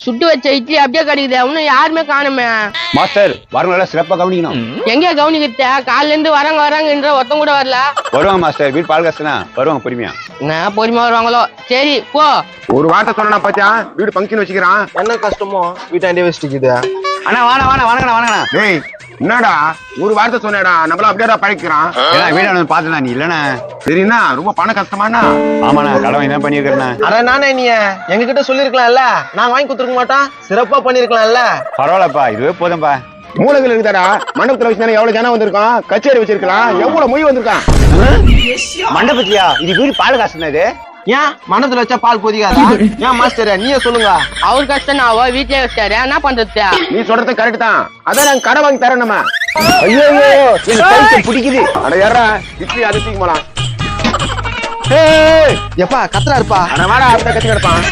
சுட்டு வச்ச இட்லி அப்படியே கிடைக்குது இன்னும் யாருமே காணுமே. மாஸ்டர் வரவங்கள சிறப்பா கவனிக்கணும். எங்க கவனிக்கிட்ட காலைல இருந்து வராங்கன்ற ஒருத்தம் கூட வரல. வருவாங்க மாஸ்டர், வீட்டு பால் காசுனா வருவாங்க பொறுமையா. என்ன பொறுமையா வருவாங்களோ? சரி போ. ஒரு வார்த்தை சொன்னா பாத்தியா வீடு பங்கன் வச்சுக்கிறான். என்ன கஷ்டமோ வீட்டாண்டே வச்சுக்குது. அண்ணா வாணா வாணங்கண்ணா. டேய் என்னடா ஒரு வார்த்தை சொன்னேடா நம்மள அப்படியே பழக்கிறான். வீடு பாத்துனா நீ இல்லண்ணா. சரிண்ணா ரொம்ப பண கஷ்டமாண்ணா. ஆமாண்ணா கடவுள் என்ன பண்ணிருக்கேண்ணா. அட நானே நீ எங்க கிட்ட சொல்லிருக்கலாம்ல, நாங்க வாங்கி கொடுத்துருக்க மாட்டோம், சிறப்பா பண்ணிருக்கலாம்ல. பரவாயில்லப்பா, இதுவே போதும்பா. மூலகள் இருக்குதாடா, மண்டபத்துல வச்சுதானே எவ்வளவு ஜனம் வந்திருக்கான், கச்சேரி வச்சிருக்கலாம், எவ்வளவு மொய் வந்திருக்கான். மண்டபத்தியா? இது வீடு பால் காசுனா இது. ஏன் மனத்துல வச்சா பால் கொதிக்காதா? ஏன் மாஸ்டர் நீயே சொல்லுங்க. அவர் கஷ்டம் அவ வீட்லயே வச்சாரு, என்ன பண்றது? நீ சொல்றது கரெக்ட் தான், அதான் நாங்க கடை வாங்கி தரோம் நம்ம. ஐயோ எனக்கு பிடிக்குது. அட யாரா இட்லி அது தூக்கி போலாம். எப்பா கத்துறா இருப்பா. அட வாடா அப்படியே கத்தி கிடப்பான்.